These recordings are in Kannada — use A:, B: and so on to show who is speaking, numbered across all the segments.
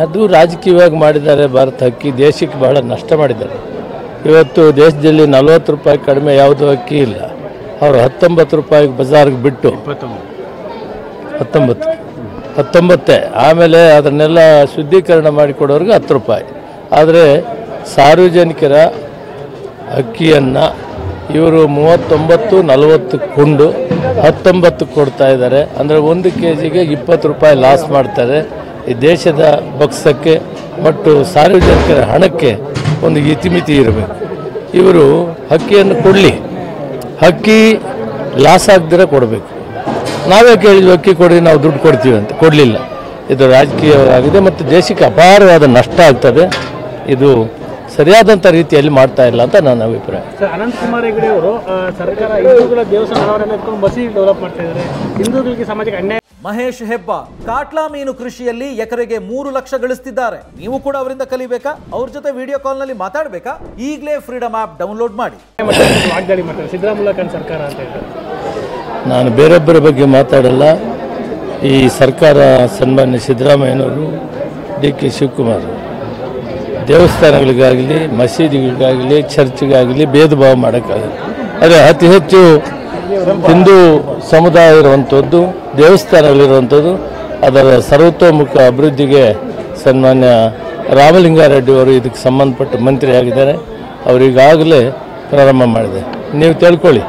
A: ಅದು ರಾಜಕೀಯವಾಗಿ ಮಾಡಿದ್ದಾರೆ. ಭಾರತ ಅಕ್ಕಿ ದೇಶಕ್ಕೆ ಬಹಳ ನಷ್ಟ ಮಾಡಿದ್ದಾರೆ. ಇವತ್ತು ದೇಶದಲ್ಲಿ 40 ರೂಪಾಯಿ ಕಡಿಮೆ ಯಾವುದೂ ಅಕ್ಕಿ ಇಲ್ಲ. ಅವರು 19 ರೂಪಾಯಿಗೆ ಬಜಾರ್ಗೆ ಬಿಟ್ಟು 19 ಆಮೇಲೆ ಅದನ್ನೆಲ್ಲ ಶುದ್ಧೀಕರಣ ಮಾಡಿಕೊಡೋರಿಗೆ 10 ರೂಪಾಯಿ. ಆದರೆ ಸಾರ್ವಜನಿಕರ ಅಕ್ಕಿಯನ್ನು ಇವರು 39-40 ಕೊಂಡು 19 ಕೊಡ್ತಾ ಇದ್ದಾರೆ. ಅಂದರೆ 1 ಕೆಜಿಗೆ 20 ರೂಪಾಯಿ ಲಾಸ್ ಮಾಡ್ತಾರೆ. ಈ ದೇಶದ ಬಕ್ಸಕ್ಕೆ ಮತ್ತು ಸಾರ್ವಜನಿಕರ ಹಣಕ್ಕೆ ಒಂದು ಇತಿಮಿತಿ ಇರಬೇಕು. ಇವರು ಅಕ್ಕಿಯನ್ನು ಕೊಡಲಿ, ಅಕ್ಕಿ ಲಾಸ್ ಆಗದಿರ ಕೊಡಬೇಕು. ನಾವೇ ಕೇಳಿದ್ವಿ ಅಕ್ಕಿ ಕೊಡಿ, ನಾವು ದುಡ್ಡು ಕೊಡ್ತೀವಿ ಅಂತ, ಕೊಡಲಿಲ್ಲ. ಇದು ರಾಜಕೀಯವಾಗಿದೆ ಮತ್ತು ದೇಶಕ್ಕೆ ಅಪಾರವಾದ ನಷ್ಟ ಆಗ್ತದೆ. ಇದು ಸರಿಯಾದಂಥ ರೀತಿಯಲ್ಲಿ ಮಾಡ್ತಾ ಇಲ್ಲ ಅಂತ ನನ್ನ ಅಭಿಪ್ರಾಯ.
B: ಅನಂತಕುಮಾರ್ ಹೆಗಡೆ ಅವರು ಸರ್ಕಾರ ಹಿಂದೂಗಳ ದೇವಸ್ಥಾನವರನ್ನು ಎತ್ಕೊಂಡು ಮಸೀದಿ ಡೆವಲಪ್ ಮಾಡ್ತಾ ಇದ್ದಾರೆ, ಹಿಂದೂಗಳಿಗೆ ಸಮಾಜಕ್ಕೆ ಅನ್ಯಾಯ.
C: ಮಹೇಶ್ ಹೆಬ್ಬ ಕಾಟ್ಲಾ ಮೀನು ಕೃಷಿಯಲ್ಲಿ ಎಕರೆಗೆ 3 ಲಕ್ಷ ಗಳಿಸ್ತಿದ್ದಾರೆ. ನೀವು ಕೂಡ ಅವರಿಂದ ಕಲಿಬೇಕಾ? ಅವ್ರ ಜೊತೆ ವಿಡಿಯೋ ಕಾಲ್ನಲ್ಲಿ ಮಾತಾಡಬೇಕಾ? ಈಗಲೇ ಫ್ರೀಡಮ್ ಆ್ಯಪ್ ಡೌನ್ಲೋಡ್ ಮಾಡಿ.
B: ವಾಗ್ದಾಳಿ ಮಾಡ್ತಾರೆ ಸಿದ್ದರಾಮಯ್ಯ ಸರ್ಕಾರ ಅಂತ ಹೇಳ್ತಾರೆ.
A: ನಾನು ಬೇರೊಬ್ಬರ ಬಗ್ಗೆ ಮಾತಾಡಲ್ಲ. ಈ ಸರ್ಕಾರ ಸನ್ಮಾನ್ಯ ಸಿದ್ದರಾಮಯ್ಯನವರು, ಡಿ.ಕೆ. ಶಿವಕುಮಾರ್ ದೇವಸ್ಥಾನಗಳಿಗಾಗಲಿ, ಮಸೀದಿಗಳಿಗಾಗಲಿ, ಚರ್ಚ್ಗಾಗಲಿ ಭೇದ ಭಾವ ಮಾಡೋಕ್ಕಾಗಲ್ಲ. ಆದರೆ ಅತಿ ಹೆಚ್ಚು ಹಿಂದೂ ಸಮುದಾಯ ಇರುವಂಥದ್ದು, ದೇವಸ್ಥಾನಗಳಿರುವಂಥದ್ದು, ಅದರ ಸರ್ವತೋಮುಖ ಅಭಿವೃದ್ಧಿಗೆ ಸನ್ಮಾನ್ಯ ರಾಮಲಿಂಗಾರೆಡ್ಡಿ ಅವರು ಇದಕ್ಕೆ ಸಂಬಂಧಪಟ್ಟ ಮಂತ್ರಿ ಆಗಿದ್ದಾರೆ. ಅವರಿಗಾಗಲೇ ಪ್ರಾರಂಭ ಮಾಡಿದೆ. ನೀವು ತಿಳ್ಕೊಳ್ಳಿ,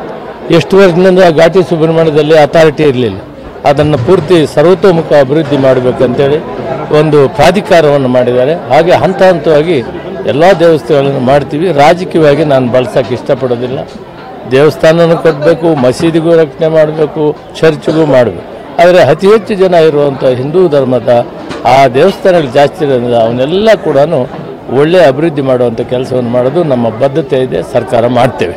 A: ಎಷ್ಟು ವರ್ಷದಿಂದ ಘಾಟಿ ಸುಬ್ರಹ್ಮಣ್ಯದಲ್ಲಿ ಅಥಾರಿಟಿ ಇರಲಿಲ್ಲ. ಅದನ್ನು ಪೂರ್ತಿ ಸರ್ವತೋಮುಖ ಅಭಿವೃದ್ಧಿ ಮಾಡಬೇಕಂತೇಳಿ ಒಂದು ಪ್ರಾಧಿಕಾರವನ್ನು ಮಾಡಿದ್ದಾರೆ. ಹಾಗೆ ಹಂತ ಹಂತವಾಗಿ ಎಲ್ಲ ದೇವಸ್ಥಾನಗಳನ್ನು ಮಾಡ್ತೀವಿ. ರಾಜಕೀಯವಾಗಿ ನಾನು ಬಳಸೋಕ್ಕೆ ಇಷ್ಟಪಡೋದಿಲ್ಲ. ದೇವಸ್ಥಾನನೂ ಕಟ್ಟಬೇಕು, ಮಸೀದಿಗೂ ರಕ್ಷಣೆ ಮಾಡಬೇಕು, ಚರ್ಚ್ಗೂ ಮಾಡಬೇಕು. ಆದರೆ ಅತಿ ಹೆಚ್ಚು ಜನ ಇರುವಂಥ ಹಿಂದೂ ಧರ್ಮದ ಆ ದೇವಸ್ಥಾನಗಳು ಜಾಸ್ತಿ ಇರೋದ್ರಿಂದ ಅವನ್ನೆಲ್ಲ ಕೂಡ ಒಳ್ಳೆಯ ಅಭಿವೃದ್ಧಿ ಮಾಡುವಂಥ ಕೆಲಸವನ್ನು ಮಾಡೋದು ನಮ್ಮ ಬದ್ಧತೆ ಇದೆ. ಸರ್ಕಾರ ಮಾಡ್ತೇವೆ.